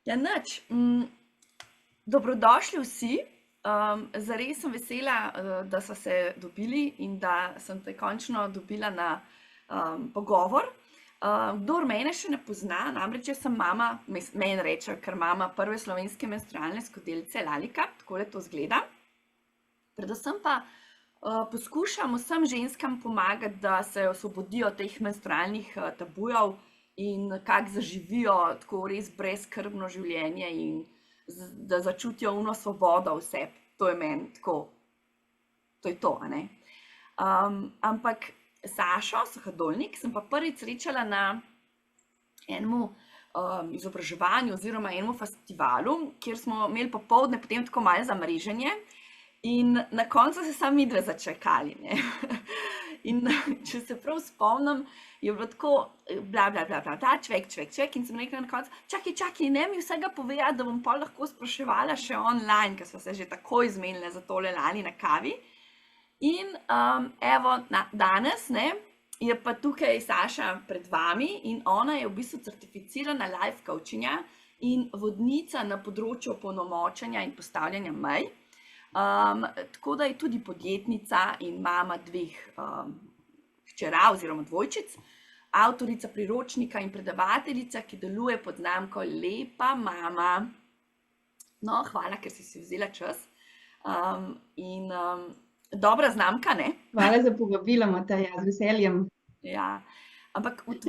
Ja, nič. Dobrodošli vsi. Zares sem vesela, da sva se dobili in da sem te končno dobila na pogovor. Kdor mene še ne pozna, namreč jaz sem mama, meni reče, ker mama prve slovenske menstrualne skodelice Lalika, takole to izgleda. Predvsem pa poskušam vsem ženskam pomagati, da se osvobodijo teh menstrualnih tabujev in kako zaživijo tako res brezskrbno življenje in da začutijo ono svobodo v sebi. To je meni tako, to je to, a ne. Ampak Sašo Suhadolnik sem pa prvič srečala na enemu izobraževanju oziroma enemu festivalu, kjer smo imeli popoldne potem tako malo za mreženje in na koncu se samo midve začakali, ne. In če se prav spomnim, je bilo tako bla, bla, bla, bla, bla, čvek in sem rekla na koncu, čakaj, ne mi vsega povedati, da bom pol lahko spraševala še online, ker sva se že takoj zmenile za tole lani na kavi. In evo, danes, ne, je pa tukaj Saša pred vami in ona je v bistvu certificirana life coachinja in vodnica na področju opolnomočenja in postavljanja mej. Tako da je tudi podjetnica in mama dveh hčera oziroma dvojčic, avtorica priročnika in predavateljica, ki deluje pod znamko Lepa mama. No, hvala, ker si vzela čas. Dobra znamka, ne? Hvala za povabilo, Mateja, z veseljem. Ja, ampak v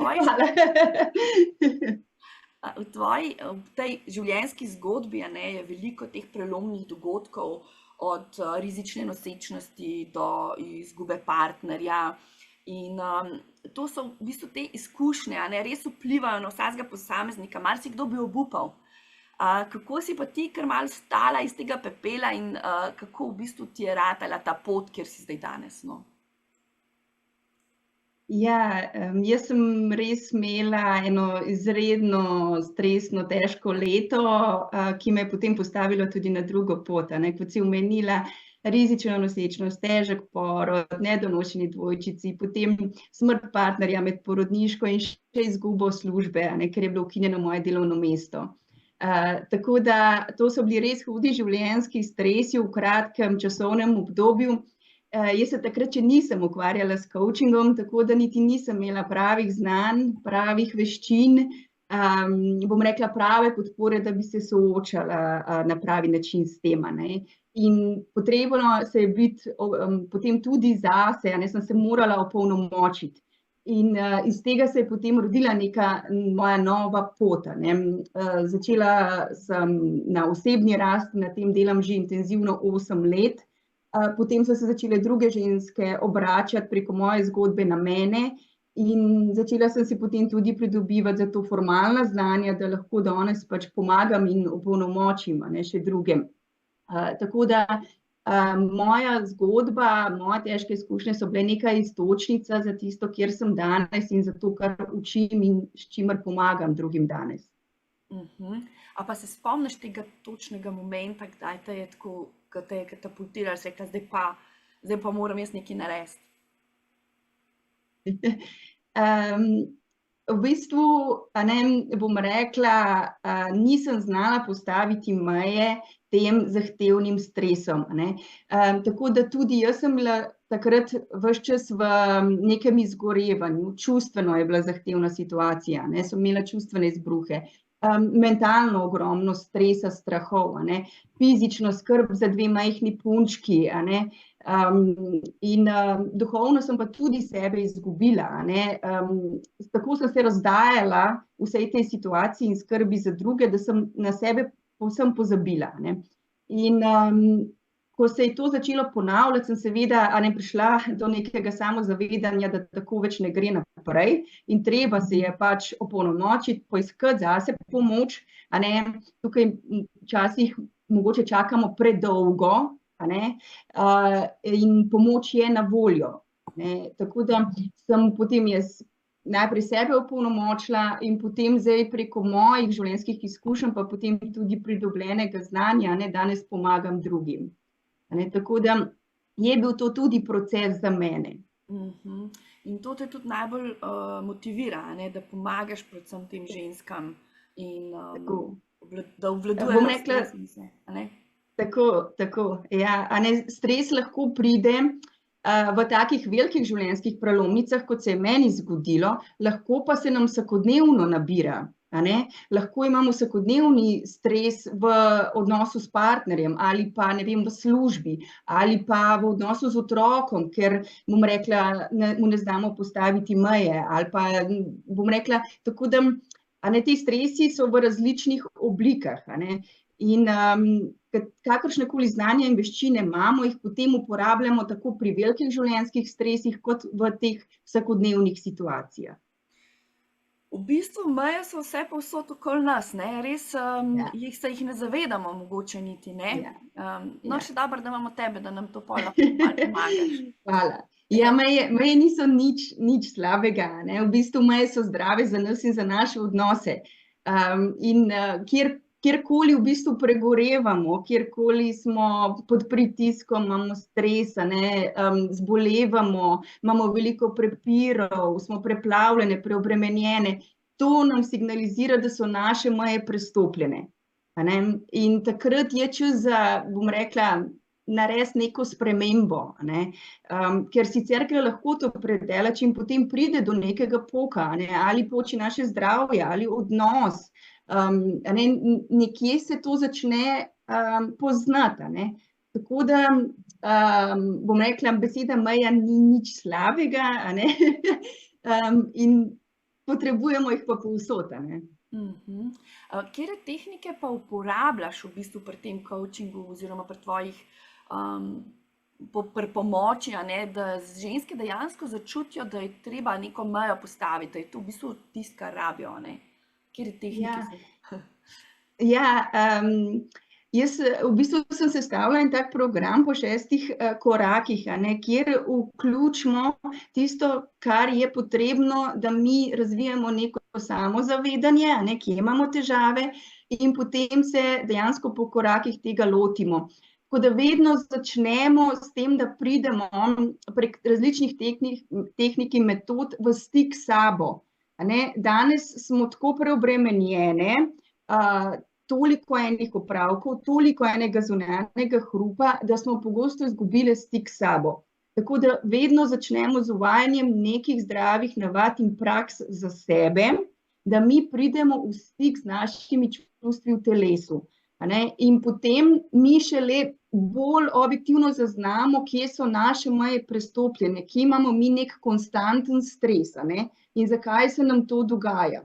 tej življenjski zgodbi, a ne, je veliko teh prelomnih dogodkov, od rizične nosečnosti do izgube partnerja. In to so v bistvu te izkušnje, a ne, res vplivajo na vsakega posameznika, marsikdo bi obupal. Kako si pa ti kar malo stala iz tega pepela in kako v bistvu ti je ratala ta pot, kjer si zdaj danes, no? Ja, jaz sem res imela eno izredno stresno, težko leto, ki me je potem postavilo tudi na drugo pot, a ne, kot si omenila, rizična nosečnost, težek porod, nedonošeni dvojčici, potem smrt partnerja med porodniško in še izgubo službe, a ne, ker je bilo ukinjeno moje delovno mesto. Tako da to so bili res hudi življenjski stresi v kratkem časovnem obdobju. Jaz se takrat še nisem ukvarjala s coachingom, tako da niti nisem imela pravih znanj, pravih veščin, bom rekla prave podpore, da bi se soočala na pravi način s tem, a ne. In potrebno se je biti potem tudi zase, a ne, sem se morala opolnomočiti. In iz tega se je potem rodila neka moja nova pot, a ne. Začela sem na osebni rasti, na tem delam že intenzivno 8 let. Potem so se začele druge ženske obračati preko moje zgodbe na mene in začela sem si potem tudi pridobivati za to formalna znanja, da lahko danes pač pomagam in opolnomočim, a ne, še druge. Tako da moja zgodba, moje težke izkušnje so bile neka iztočnica za tisto, kjer sem danes in za to, kar učim in s čimer pomagam drugim danes. A pa se spomniš tega točnega momenta, kdaj te je tako, ko te je katapultirala, si rekla, zdaj pa moram jaz nekaj narediti? V bistvu, a ne, bom rekla, nisem znala postaviti meje tem zahtevnim stresom, a ne. Tako da tudi jaz sem bila takrat ves čas v nekem izgorevanju, čustveno je bila zahtevna situacija, a ne, sem imela čustvene izbruhe. Mentalno ogromno stresa, strahov, a ne, fizično skrb za 2 majhni punčki, a ne, in duhovno sem pa tudi sebe izgubila, a ne, tako sem se razdajala v vsej tej situaciji in skrbi za druge, da sem na sebe povsem pozabila, a ne. In ko se je to začelo ponavljati, sem seveda, a ne, prišla do nekega samozavedanja, da tako več ne gre naprej in treba se je pač opolnomočiti, poiskati zase pomoč, a ne, tukaj včasih mogoče čakamo predolgo, a ne, in pomoč je na voljo, ne. Tako da sem potem jaz najprej sebe opolnomočila in potem zdaj preko mojih življenjskih izkušenj pa potem tudi pridobljenega znanja, a ne, danes pomagam drugim. Tako da je bil to tudi proces za mene. In to te tudi najbolj motivira, a ne, da pomagaš predvsem tem ženskam in v da Bom obvladujemo rekla, stres in vse, a ne? tako, ja, a ne, stres lahko pride v takih velikih življenjskih prelomnicah, kot se je meni zgodilo, lahko pa se nam vsakodnevno nabira, a ne. Lahko imamo vsakodnevni stres v odnosu s partnerjem ali pa, ne vem, v službi ali pa v odnosu z otrokom, ker, bom rekla, mu ne znamo postaviti meje ali pa, bom rekla, tako da, a ne, ti stresi so v različnih oblikah, a ne. In kakršnekoli znanja in veščine imamo, jih potem uporabljamo tako pri velikih življenjskih stresih kot v teh vsakodnevnih situacijah. V bistvu meje so vse povsod okoli nas, ne? Res Ja, jih ne zavedamo mogoče niti, ne? ja, No, ja. še dobro, da imamo tebe, da nam to pol lahko malo pomagaš. Hvala. Ja, Ja. meje niso nič slabega, ne. V bistvu meje so zdrave za nas in za naše odnose. In kjerkoli v bistvu pregorevamo, kjerkoli smo pod pritiskom, imamo stres, a ne, zbolevamo, imamo veliko prepirov, smo preplavljene, preobremenjene, to nam signalizira, da so naše meje prestopljene, a ne. In takrat je čas za, bom rekla, narediti neko spremembo, a ne. Ker sicer gre lahko to predaleč in potem pride do nekega poka, a ne, ali poči naše zdravje ali odnos. A ne, nekje se to začne poznati, a ne. Tako da, bom rekla, beseda meja ni nič slabega, a ne. In potrebujemo jih pa povsod, a ne. Katere tehnike pa uporabljaš v bistvu pri tem coachingu oziroma pri tvojih pri pomoči, a ne, da ženske dejansko začutijo, da je treba neko mejo postaviti, da je to v bistvu tisto, kar rabijo, a ne? Katere tehnike so? Ja, jaz v bistvu sem sestavila en tak program po 6 korakih, a ne, kjer vključimo tisto, kar je potrebno, da mi razvijamo neko samozavedanje, a ne, kje imamo težave, in potem se dejansko po korakih tega lotimo. Tako da vedno začnemo s tem, da pridemo prek različnih tehnik in metod v stik s sabo, a ne. Danes smo tako preobremenjene, toliko enih opravkov, toliko enega zunanjega hrupa, da smo pogosto izgubile stik s sabo. Tako da vedno začnemo z uvajanjem nekih zdravih navad in praks za sebe, da mi pridemo v stik z našimi čustvi v telesu, a ne. In potem mi šele bolj objektivno zaznamo, kje so naše meje prestopljene, kje imamo mi nek konstanten stres, a ne, in zakaj se nam to dogaja.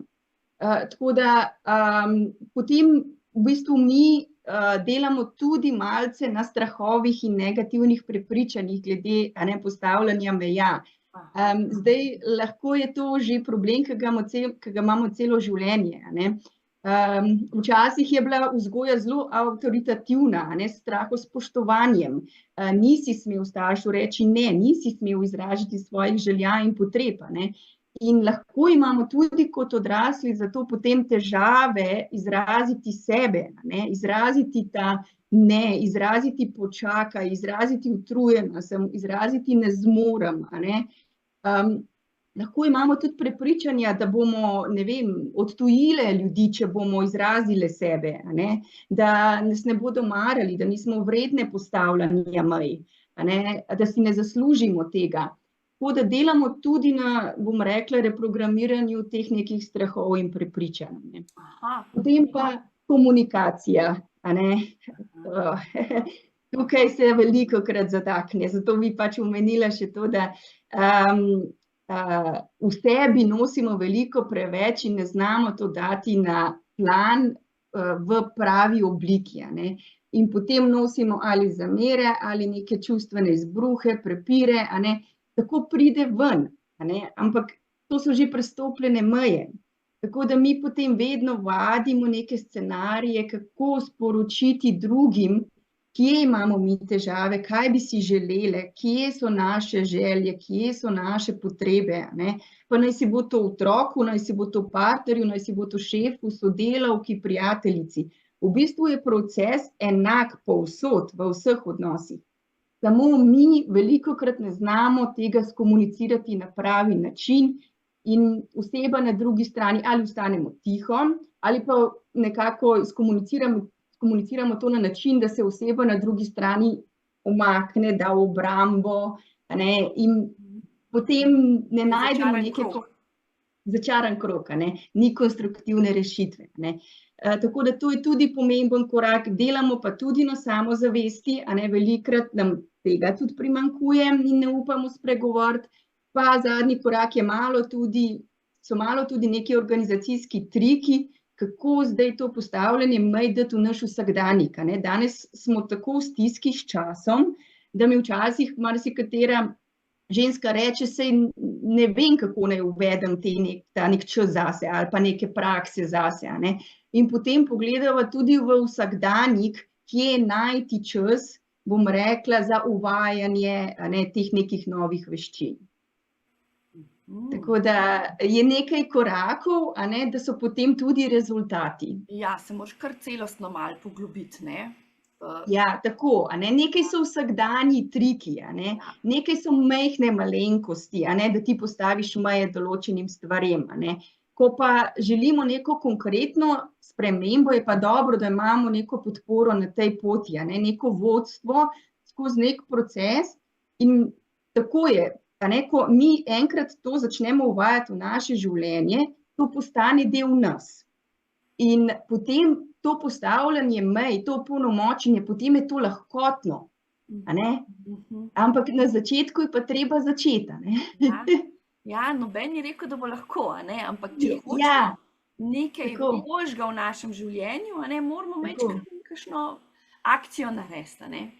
Tako da potem v bistvu mi delamo tudi malce na strahovih in negativnih prepričanjih glede, a ne, postavljanja meja. Zdaj lahko je to že problem, ki ga imamo celo življenje, a ne. Včasih je bila vzgoja zelo avtoritativna, a ne, s strahospoštovanjem. Nisi smel staršu reči ne, nisi smel izražati svojih želja in potreb, a ne. In lahko imamo tudi kot odrasli zato potem težave izraziti sebe, a ne, izraziti ta ne, izraziti počakaj, izraziti utrujena sem, izraziti ne zmorem, a ne. Lahko imamo tudi prepričanja, da bomo, ne vem, odtujile ljudi, če bomo izrazile sebe, a ne, da nas ne bodo marali, da nismo vredne postavljanja mej, a ne, da si ne zaslužimo tega. Tako da delamo tudi na, bom rekla, reprogramiranju teh nekih strahov in prepričanj, ne. Potem pa komunikacija, a ne. Tukaj se velikokrat zatakne, zato bi pač omenila še to, da v sebi nosimo veliko preveč in ne znamo to dati na plan v pravi obliki, a ne. In potem nosimo ali zamere ali neke čustvene izbruhe, prepire, a ne. Tako pride ven, a ne, ampak to so že prestopljene meje. Tako da mi potem vedno vadimo neke scenarije, kako sporočiti drugim, kje imamo mi težave, kaj bi si želele, kje so naše želje, kje so naše potrebe, a ne. Pa naj si bo to otroku, naj si bo to partnerju, naj si bo to šefu, sodelavki, prijateljici. V bistvu je proces enak povsod, v vseh odnosih. Samo mi velikokrat ne znamo tega skomunicirati na pravi način in oseba na drugi strani ali ostanemo tiho, ali pa nekako skomuniciramo to na način, da se oseba na drugi strani umakne, da v obrambo, in potem ne najdemo neke začaran krog, ni konstruktivne rešitve. Tako da to je tudi pomemben korak, delamo pa tudi na samozavesti, velikokrat nam tega tudi primanjkuje in ne upamo spregovoriti. Pa zadnji korak so malo tudi neki organizacijski triki, kako zdaj to postavljanje mej dati v naš vsakdanjik. Danes smo tako v stiski s časom, da mi včasih marsikatera ženska reče, saj ne vem, kako naj uvedem ta nek čas zase ali pa neke prakse zase. In potem pogledava tudi v vsakdanjik, kje najti čas, bom rekla, za uvajanje teh nekih novih veščin. Tako da je nekaj korakov, da so potem tudi rezultati. Ja, se moraš kar celostno malo poglobiti, ne? Ja, tako, nekaj so vsakdanji triki, nekaj so majhne malenkosti, da ti postaviš meje določenim stvarem. Ko pa želimo neko konkretno spremembo, je pa dobro, da imamo neko podporo na tej poti, neko vodstvo skozi nek proces. In tako je, ko mi enkrat to začnemo uvajati v naše življenje, to postane del nas. In potem to postavljanje mej, to opolnomočenje, potem je to lahkotno. Ampak na začetku je pa treba začeti. Ja, noben je rekel, da bo lahko, ampak če hočemo nekaj boljšega v našem življenju, moramo imeti kakšno akcijo narediti.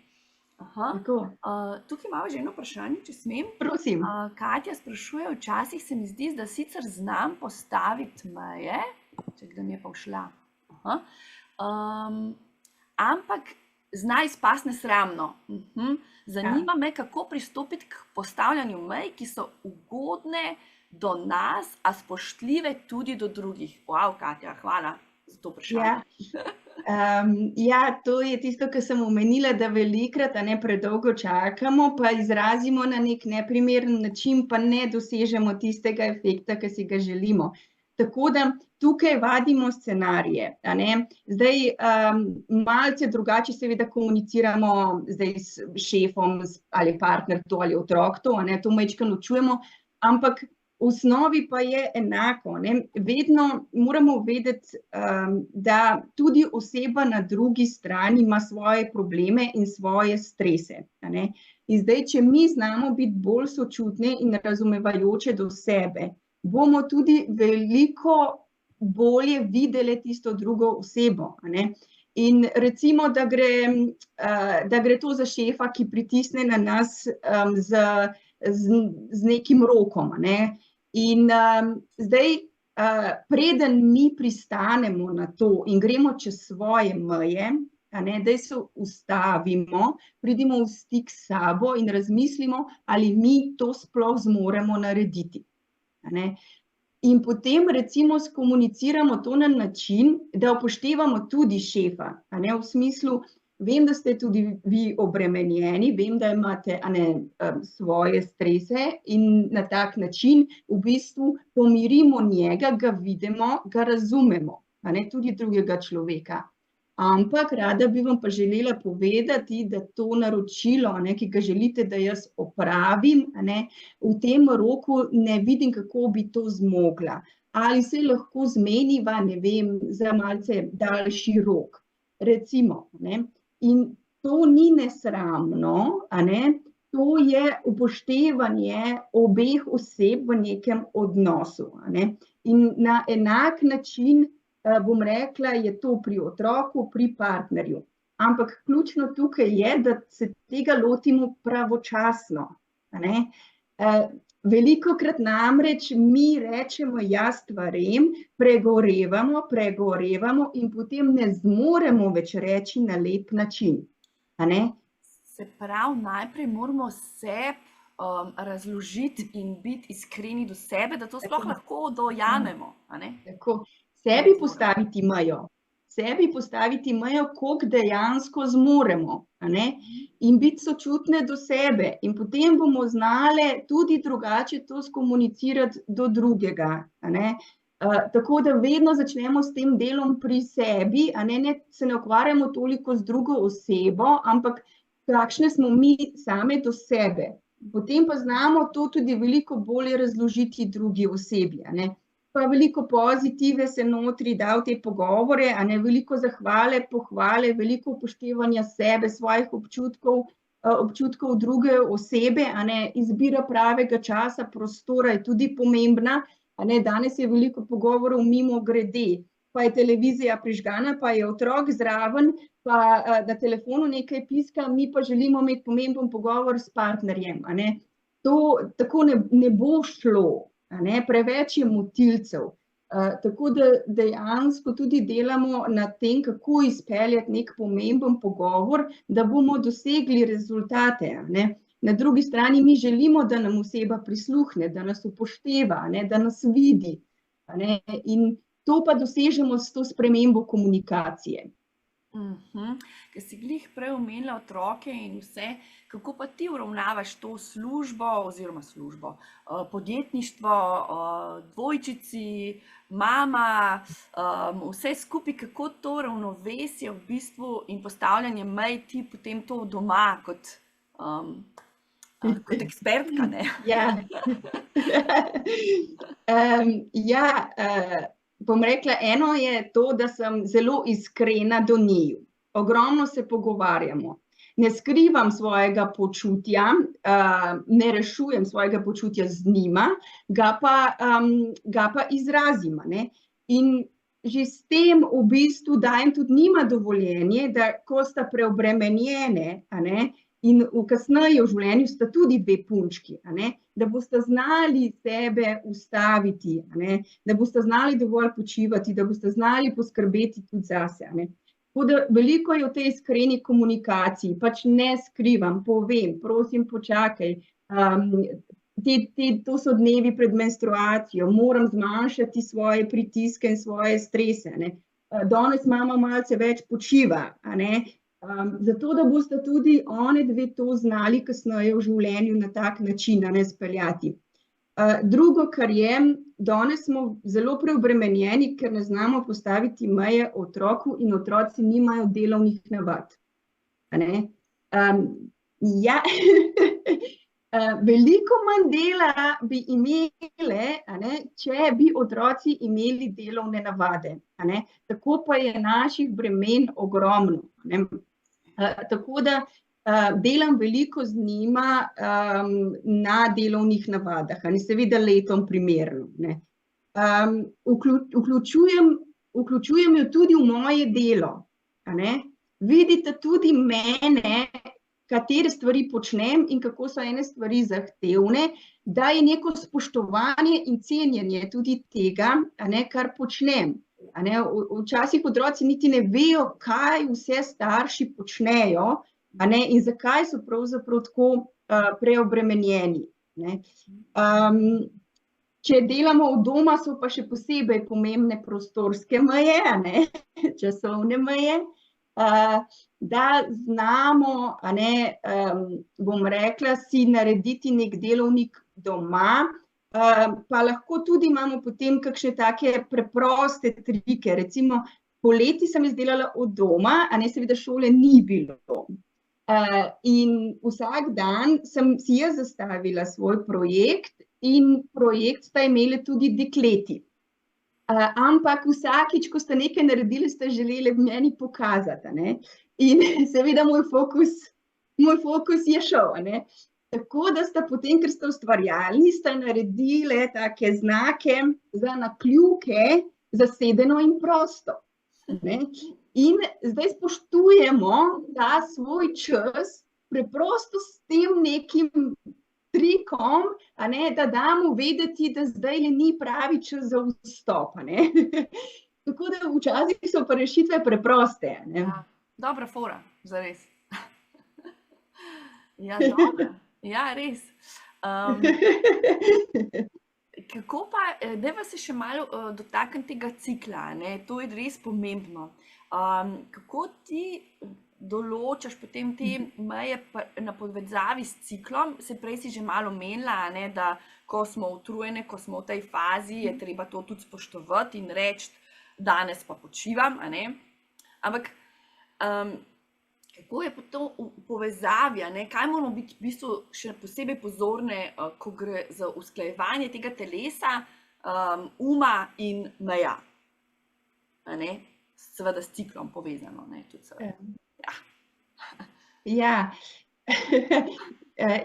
Tukaj imamo že eno vprašanje, če smem. Prosim. Katja sprašuje, včasih se mi zdi, da sicer znam postaviti meje, če kdaj mi je pa všla, ampak zna izpasti nesramno. Zanima me, kako pristopiti k postavljanju mej, ki so ugodne do nas, a spoštljive tudi do drugih. Wow, Katja, hvala za to vprašanje. Ja, to je tisto, kar sem omenila, da velikokrat predolgo čakamo, pa izrazimo na nek neprimeren način, pa ne dosežemo tistega efekta, ki si ga želimo. Tako da tukaj vadimo scenarije. Zdaj malce drugače seveda komuniciramo zdaj s šefom ali partner to ali otrok to, to majčkeno ločujemo, ampak v osnovi pa je enako. Vedno moramo vedeti, da tudi oseba na drugi strani ima svoje probleme in svoje strese. In zdaj, če mi znamo biti bolj sočutne in razumevajoče do sebe, bomo tudi veliko bolje videli tisto drugo osebo. In recimo, da gre to za šefa, ki pritisne na nas z nekim rokom. In zdaj, preden mi pristanemo na to in gremo čez svoje meje, da se ustavimo, pridimo v stik s sabo in razmislimo, ali mi to sploh zmoremo narediti. In potem recimo skomuniciramo to na način, da upoštevamo tudi šefa. V smislu, vem, da ste tudi vi obremenjeni, vem, da imate svoje strese in na tak način v bistvu pomirimo njega, ga vidimo, ga razumemo, tudi drugega človeka. Ampak rada bi vam pa želela povedati, da to naročilo, ki ga želite, da jaz opravim, v tem roku ne vidim, kako bi to zmogla. Ali se lahko zmeniva, ne vem, za malce daljši rok. Recimo, in to ni nesramno, to je upoštevanje obeh oseb v nekem odnosu. In na enak način, bom rekla, je to pri otroku, pri partnerju. Ampak ključno tukaj je, da se tega lotimo pravočasno. Velikokrat namreč mi rečemo ja stvarem, pregorevamo in potem ne zmoremo več reči na lep način. Se pravi, najprej moramo sebi razložiti in biti iskreni do sebe, da to sploh lahko dojamemo. Tako. Sebi postaviti mejo. sebi postaviti mejo, koliko dejansko zmoremo, a ne, in biti sočutne do sebe. In potem bomo znale tudi drugače to skomunicirati do drugega, a ne. Tako da vedno začnemo s tem delom pri sebi, a ne, se ne ukvarjamo toliko z drugo osebo, ampak kakšne smo mi same do sebe. Potem pa znamo to tudi veliko bolje razložiti drugi osebi, a ne. Pa veliko pozitive se notri da v te pogovore, a ne, veliko zahvale, pohvale, veliko upoštevanja sebe, svojih občutkov druge osebe, a ne, izbira pravega časa, prostora je tudi pomembna, a ne, danes je veliko pogovorov mimogrede, pa je televizija prižgana, pa je otrok zraven, pa na telefonu nekaj piska, mi pa želimo imeti pomemben pogovor s partnerjem, a ne. To tako ne bo šlo, a ne, preveč je motilcev. Tako da dejansko tudi delamo na tem, kako izpeljati nek pomemben pogovor, da bomo dosegli rezultate, a ne. Na drugi strani mi želimo, da nam oseba prisluhne, da nas upošteva, a ne, da nas vidi, a ne, in to pa dosežemo s to spremembo komunikacije. Ker si glih prej omenila otroke in vse, kako pa ti uravnavaš to službo, podjetništvo, dvojčici, mama, vse skupaj, kako to ravnovesje v bistvu in postavljanje mej ti potem to doma kot ekspertka, ne? Bom rekla, eno je to, da sem zelo iskrena do njiju. Ogromno se pogovarjamo. Ne skrivam svojega počutja, ne rešujem svojega počutja z njima, ga pa izrazim, a ne. In že s tem v bistvu dajem tudi njima dovoljenje, da ko sta preobremenjene, a ne, in kasneje v življenju sta tudi dve punčki, a ne, da boste znali sebe ustaviti, a ne, da boste znali dovolj počivati, da boste znali poskrbeti tudi zase, a ne. Tako da veliko je v tej iskreni komunikaciji, pač ne skrivam, povem, prosim, počakaj, to so dnevi pred menstruacijo, moram zmanjšati svoje pritiske in svoje strese, a ne. Danes mama malce več počiva, a ne. Zato, da boste tudi one dve to znali kasneje v življenju na tak način, a ne, speljati. Drugo, kar je, danes smo zelo preobremenjeni, ker ne znamo postaviti meje otroku in otroci nimajo delovnih navad, a ne. Veliko manj dela bi imele, a ne, če bi otroci imeli delovne navade, a ne. Tako pa je naših bremen ogromno, a ne. Tako da delam veliko z njima na delovnih navadah, a ne, seveda letom primerno, ne. Vključujem jo tudi v moje delo, a ne. Vidite tudi mene, katere stvari počnem in kako so ene stvari zahtevne, da je neko spoštovanje in cenjenje tudi tega, a ne, kar počnem. A ne, včasih otroci niti ne vejo, kaj vse starši počnejo, a ne, in zakaj so pravzaprav tako preobremenjeni, ne. Če delamo od doma, so pa še posebej pomembne prostorske meje, a ne, časovne meje, da znamo, a ne, bom rekla, si narediti nek delovnik doma, pa lahko tudi imamo potem kakšne take preproste trike, recimo poleti sem izdelala od doma, a ne, seveda šole ni bilo. In vsak dan sem si jaz zastavila svoj projekt in projekt sta imeli tudi dekleti. Ampak vsakič, ko ste nekaj naredili, ste želeli meni pokazati, a ne. In seveda moj fokus je šel, a ne. Tako da sta potem, ker sta ustvarjalni, sta naredile take znake za nakljuke, zasedeno in prosto, ne. In zdaj spoštujemo ta svoj čas preprosto s tem nekim trikom, a ne, da damo vedeti, da zdajle ni pravi čas za vstop, a ne. Tako da včasih so pa rešitve preproste, a ne. Ja, dobra fora, zares. Ja, dobra. Ja, res. Kako pa, dajva se še malo dotakniti tega cikla, ne? To je res pomembno. Kako ti določaš potem te meje na povezavi s ciklom? Se prej si že malo omenila, ne, da ko smo utrujene, ko smo v tej fazi, je treba to tudi spoštovati in reči, danes pa počivam, a ne? Ampak kako je pa to v povezavi, a ne? Kaj moramo biti v bistvu še posebej pozorne, ko gre za usklajevanje tega telesa, uma in meja, a ne? Seveda s ciklom povezano, ne, tudi seveda. Ja.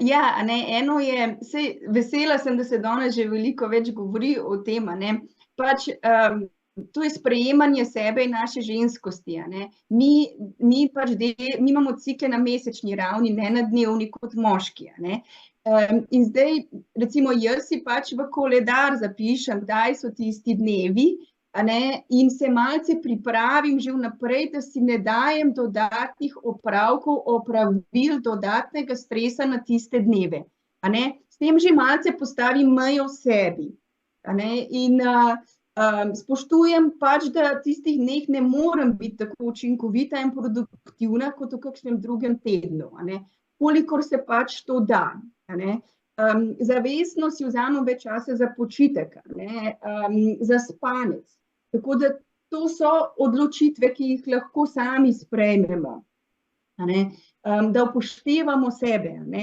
Ja, a ne, eno je, saj vesela sem, da se danes že veliko več govori o tem, a ne, pač to je sprejemanje sebe in naše ženskosti, a ne. Mi pač mi imamo cikle na mesečni ravni, ne na dnevni kot moški, a ne. In zdaj, recimo jaz si pač v koledar zapišem, kdaj so tisti dnevi, a ne, in se malce pripravim že vnaprej, da si ne dajem dodatnih opravkov, opravil, dodatnega stresa na tiste dneve, a ne. S tem že malce postavim mejo v sebi, a ne, in spoštujem pač, da tistih dneh ne morem biti tako učinkovita in produktivna kot v kakšnem drugem tednu, a ne, kolikor se pač to da, a ne. Zavestno si vzamem več časa za počitek, a ne, za spanec. Tako da to so odločitve, ki jih lahko sami sprejmemo, a ne, da upoštevamo sebe, a ne.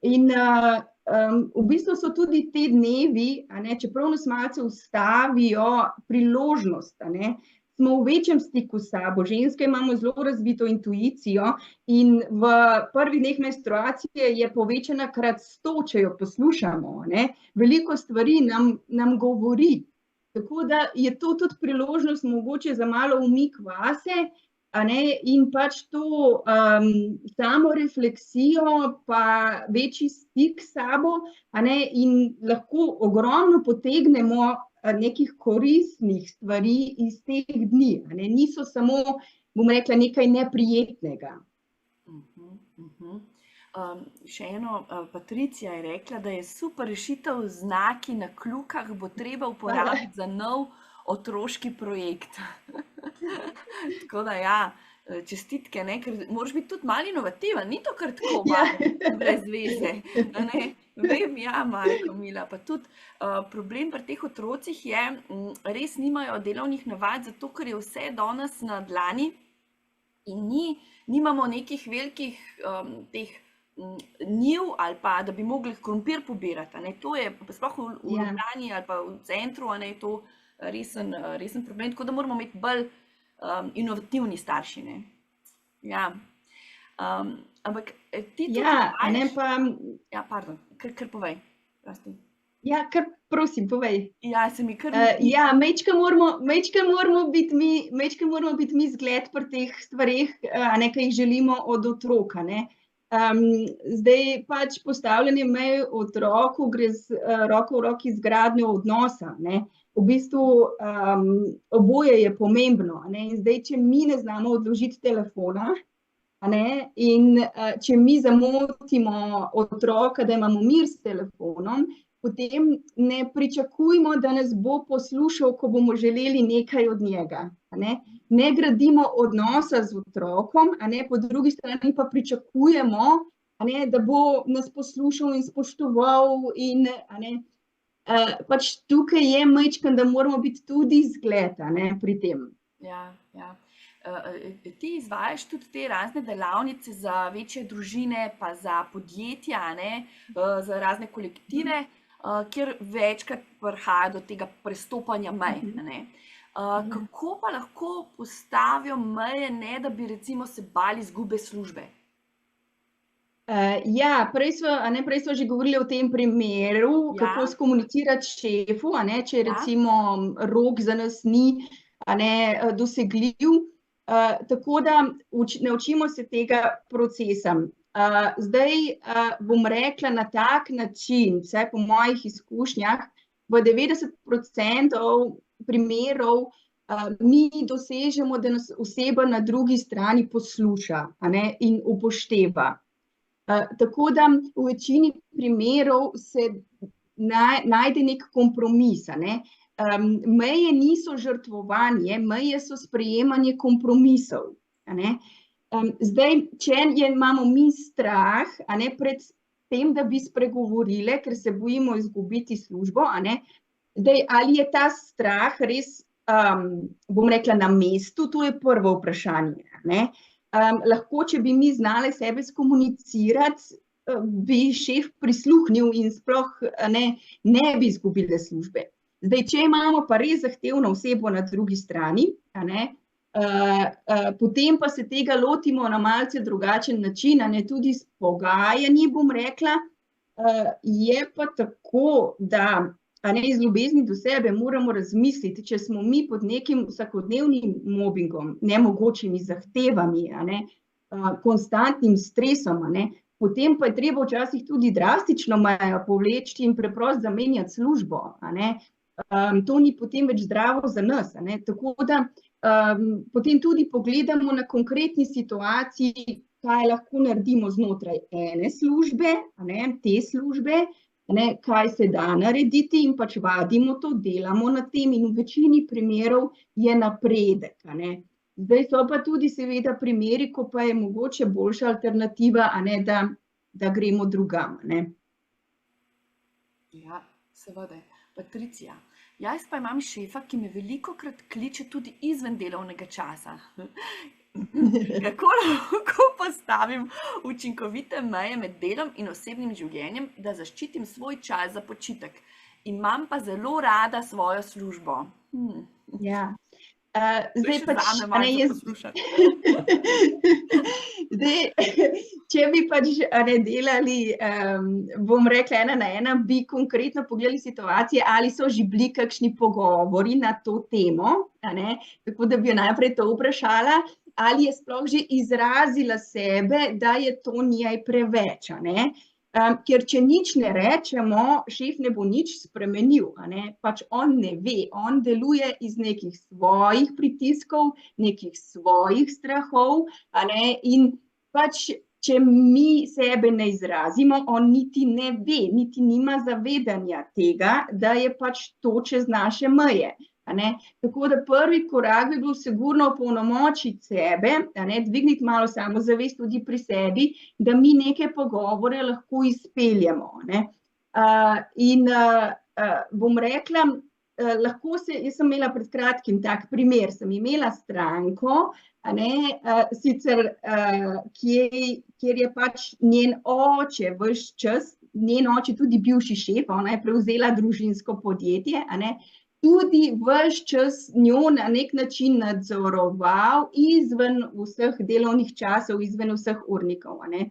In v bistvu so tudi te dnevi, a ne, čeprav nas malce ustavijo, priložnost, a ne, smo v večjem stiku s sabo, ženske imamo zelo razvito intuicijo in v prvih dneh menstruacije je povečana krat 100, če jo poslušamo, a ne. Veliko stvari nam govori. Tako da je to tudi priložnost mogoče za malo umik vase, a ne, in pač to samorefleksijo pa večji stik s sabo, a ne, in lahko ogromno potegnemo nekih koristnih stvari iz teh dni, a ne, niso samo, bom rekla, nekaj neprijetnega. Še eno, Patricija je rekla, da je super rešitev znaki na kljukah, bo treba uporabiti za nov otroški projekt. Tako da ja, čestitke, ne, ker moraš biti tudi malo inovativen, ni to kar tako malo brez veze, a ne. Vem, ja, Marko, mila, pa tudi problem pri teh otrocih je, res nimajo delovnih navad, zato ker je vse danes na dlani in nimamo nekih velikih teh njiv ali pa, da bi mogli krompir pobirati, a ne, to je sploh v Ljubljani ali pa v centru, a ne, to resen problem, tako da moramo imeti bolj inovativni starši, ne. Ja, ampak ti tudi ne pa... Ja, pardon, kar povej, prosti. Ja, kar prosim, povej. Ja, se mi kar... Ja, majčkeno moramo biti mi zgled pri teh stvareh, a ne, ki jih želimo od otroka, ne. Zdaj pač postavljanje mej otroku gre z roko v roki z gradnjo odnosa, ne. V bistvu oboje je pomembno, a ne, in zdaj, če mi ne znamo odložiti telefona, a ne, in če mi zamotimo otroka, da imamo mir s telefonom, potem ne pričakujmo, da nas bo poslušal, ko bomo želeli nekaj od njega, a ne. Ne gradimo odnosa z otrokom, a ne, po drugi strani pa pričakujemo, a ne, da bo nas poslušal in spoštoval in, a ne, pač tukaj je majčkeno, da moramo biti tudi zgled, a ne, pri tem. Ja. Ti izvajaš tudi te razne delavnice za večje družine pa za podjetja, a ne, za razne kolektive, kjer večkrat prihaja do tega prestopanja mej, a ne. Kako pa lahko postavijo meje, ne da bi recimo se bali izgube službe? Ja, prej sva že govorili o tem primeru, kako skomunicirati šefu, a ne, če recimo rok za nas ni, a ne, dosegljiv. Tako da naučimo se tega procesa. Zdaj bom rekla na tak način, vsaj po mojih izkušnjah, v 90% primerov mi dosežemo, da nas oseba na drugi strani posluša, a ne, in upošteva. Tako da v večini primerov se najde nek kompromis, a ne. Meje niso žrtvovanje, meje so sprejemanje kompromisov, a ne. Zdaj, če imamo mi strah, a ne, pred tem, da bi spregovorile, ker se bojimo izgubiti službo, a ne, zdaj, ali je ta strah res, bom rekla, na mestu, to je prvo vprašanje, a ne. Lahko, če bi mi znale sebe skomunicirati, bi šef prisluhnil in sploh ne bi izgubile službe. Zdaj, če imamo pa res zahtevno osebo na drugi strani, a ne, potem pa se tega lotimo na malce drugačen način, a ne, tudi s pogajanji, bom rekla, je pa tako, da a ne, iz ljubezni do sebe moramo razmisliti, če smo mi pod nekim vsakodnevnim mobingom, nemogočimi zahtevami, a ne, konstantnim stresom, a ne, potem pa je treba včasih tudi drastično mejo povleči in preprosto zamenjati službo, a ne. To ni potem več zdravo za nas, a ne, tako da potem tudi pogledamo na konkretni situaciji, kaj lahko naredimo znotraj ene službe, a ne, te službe, a ne, kaj se da narediti in pač vadimo to, delamo na tem in v večini primerov je napredek, a ne. Zdaj so pa tudi seveda primeri, ko pa je mogoče boljša alternativa, a ne, da gremo drugam, a ne. Ja, seveda. Patricija, jaz pa imam šefa, ki me velikokrat kliče tudi izven delovnega časa. Kako lahko postavim učinkovite meje med delom in osebnim življenjem, da zaščitim svoj čas za počitek? Imam pa zelo rada svojo službo. Ja. Zdaj pač, zame malo za poslušati. Zdaj, če bi pač delali, bom rekla, 1 na 1, bi konkretno pogledali situacije, ali so že bili kakšni pogovori na to temo, a ne, tako da bi jo najprej to vprašala, ali je sploh že izrazila sebe, da je to njej preveč, a ne. Ker če nič ne rečemo, šef ne bo nič spremenil, a ne, pač on ne ve, on deluje iz nekih svojih pritiskov, nekih svojih strahov, a ne, in pač, če mi sebe ne izrazimo, on niti ne ve, niti nima zavedanja tega, da je pač to čez naše meje, a ne. Tako da prvi korak bi bil sigurno opolnomočiti sebe, a ne, dvigniti malo samozavest tudi pri sebi, da mi neke pogovore lahko izpeljemo, a ne. In bom rekla, lahko jaz sem imela pred kratkim tak primer, sem imela stranko, a ne, sicer kjer je pač njen oče ves čas, njen oče tudi bivši šef, ona je prevzela družinsko podjetje, a ne, tudi ves čas njo na nek način nadzoroval izven vseh delovnih časov, izven vseh urnikov, a ne.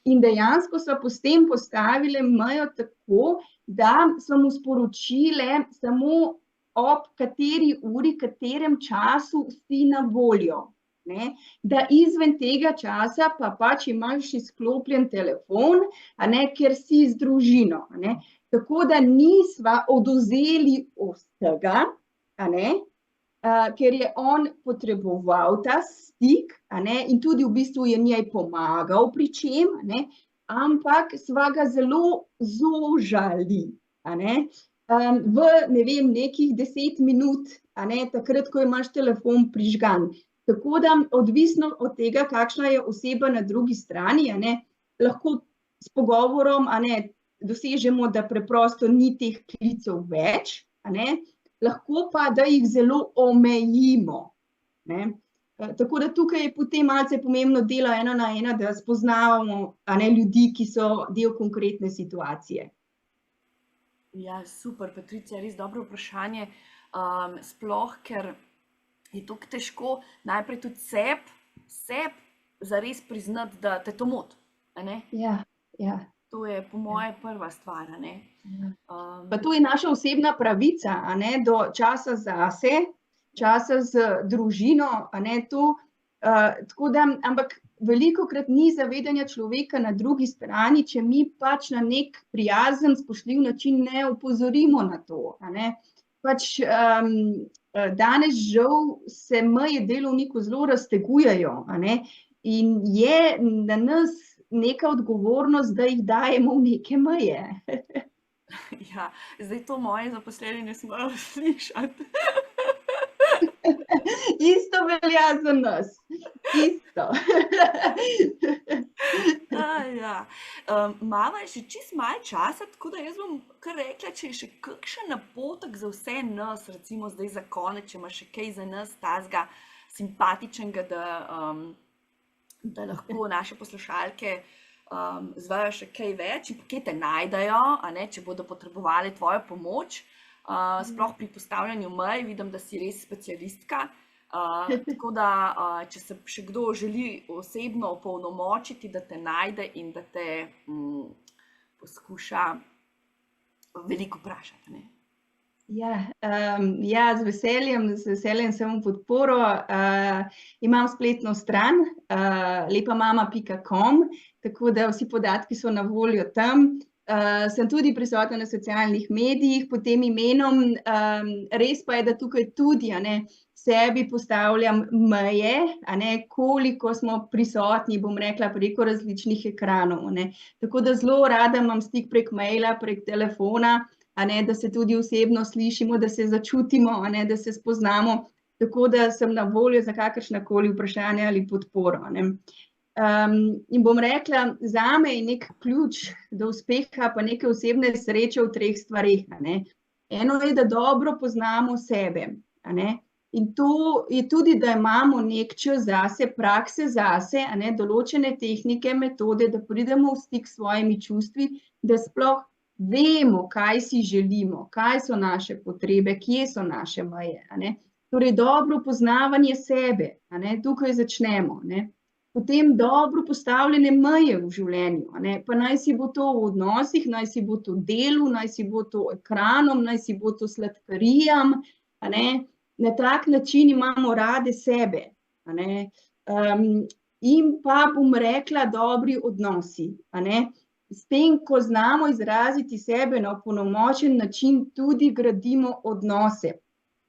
In dejansko so s tem postavile mejo tako, da so mu sporočile samo ob kateri uri, katerem času si na voljo, ne. Da izven tega časa pa pač imaš izklopljen telefon, a ne, ker si z družino, a ne. Tako da nisva odvzeli vsega, a ne, ker je on potreboval ta stik, a ne, in tudi v bistvu je njej pomagal pri čem, a ne, ampak sva ga zelo zožali, a ne, v, ne vem, nekih 10 minut, a ne, takrat, ko imaš telefon prižgan. Tako da odvisno od tega, kakšna je oseba na drugi strani, a ne, lahko s pogovorom, a ne, dosežemo, da preprosto ni teh klicev več, a ne, lahko pa, da jih zelo omejimo, ne. Tako da tukaj je potem malce pomembno delo 1 na 1, da spoznavamo, a ne, ljudi, ki so del konkretne situacije. Ja, super, Patricija, res dobro vprašanje, sploh, ker je tako težko najprej tudi sebi zares priznati, da te to moti, a ne. Ja, ja. To je po moje prva stvar, a ne. Pa to je naša osebna pravica, a ne, do časa zase, časa z družino, a ne, to, tako da, ampak velikokrat ni zavedanja človeka na drugi strani, če mi pač na nek prijazen, spoštljiv način ne opozorimo na to, a ne. Pač danes žal se meje delovnikov zelo raztegujejo, a ne, in je na nas neka odgovornost, da jih dajemo v neke meje. Ja, zdaj to moji zaposleni ne smejo slišati. Isto velja za nas. Isto. Ja. Mava je še čist malo časa, tako da jaz bom kar rekla, če je še kakšen napotek za vse nas, recimo zdaj za konec, če ima še kaj za nas tazga simpatičnega, da lahko naše poslušalke zvejo še kaj več in kje te najdejo, a ne, če bodo potrebovali tvojo pomoč. Sploh pri postavljanju mej, vidim, da si res specialistka. Tako da, če se še kdo želi osebno opolnomočiti, da te najde in da te poskuša veliko vprašati, ne? Ja, z veseljem sem v podporo. Imam spletno stran, lepamama.com, tako da vsi podatki so na voljo tam. Sem tudi prisotna na socialnih medijih pod tem imenom. Res pa je, da tukaj tudi, a ne, sebi postavljam meje, a ne, koliko smo prisotni, bom rekla, preko različnih ekranov, ne. Tako da zelo rada imam stik prek maila, prek telefona, a ne, da se tudi osebno slišimo, da se začutimo, a ne, da se spoznamo, tako da sem na voljo za kakršnakoli vprašanja ali podporo, a ne. In bom rekla, zame je nek ključ do uspeha pa neke osebne sreče v 3 stvareh, a ne. Eno je, da dobro poznamo sebe, a ne. In to je tudi, da imamo nek čas zase, prakse zase, a ne, določene tehnike, metode, da pridemo v stik s svojimi čustvi, da sploh vemo, kaj si želimo, kaj so naše potrebe, kje so naše meje, a ne. Torej dobro poznavanje sebe, a ne, tukaj začnemo, ne. Potem dobro postavljene meje v življenju, a ne, pa naj si bo to v odnosih, naj si bo to delu, naj si bo to ekranom, naj si bo to sladkarijam, a ne. Na tak način imamo rade sebe, a ne. In pa bom rekla dobri odnosi, a ne. S tem, ko znamo izraziti sebe na opolnomočen način, tudi gradimo odnose,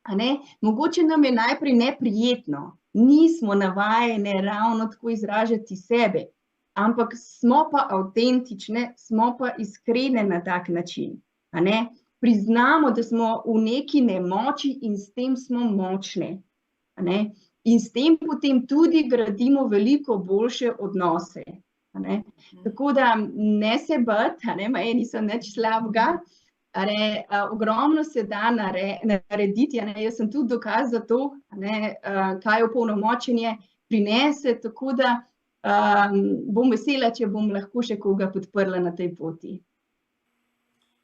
a ne. Mogoče nam je najprej neprijetno, nismo navajene ravno tako izražati sebe, ampak smo pa avtentične, smo pa iskrene na tak način, a ne. Priznamo, da smo v neki nemoči in s tem smo močne, a ne. In s tem potem tudi gradimo veliko boljše odnose, a ne. Tako da ne se bati, a ne, meje niso nič slabega, a ne, ogromno se da narediti, a ne, jaz sem tudi dokaz za to, a ne, kaj opolnomočenje prinese, tako da bom vesela, če bom lahko še koga podprla na tej poti.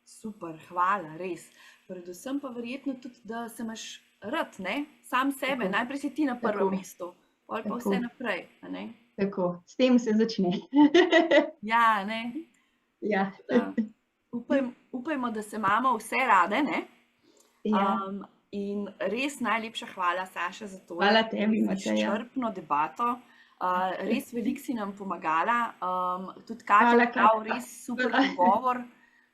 Super, hvala, res. Predvsem pa verjetno tudi, da se imaš rad, ne? Sam sebe, najprej si ti na prvem mestu, pol pa vse naprej, a ne? Tako, s tem se začne. Ja, ne? Ja. Upajmo, da se imamo vse rade, ne? Ja. In res najlepša hvala, Saša, za to Hvala tebi, Mateja. izčrpno debato. Res veliko si nam pomagala. Tudi Katja prav, res super pogovor.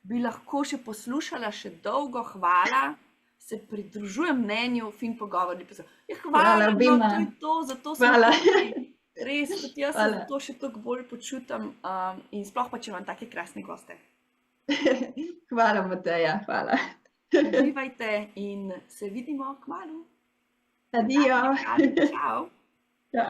Bi lahko še poslušala še dolgo, hvala. Se pridružujem mnenju, fin pogovor. Ja, hvala, no, to je to, zato sem tukaj. Res, tudi jaz se zato še toliko bolj počutim in sploh pa, če imam take krasne goste. Hvala, Mateja, hvala. Uživajte in se vidimo kmalu. Adijo. Čau.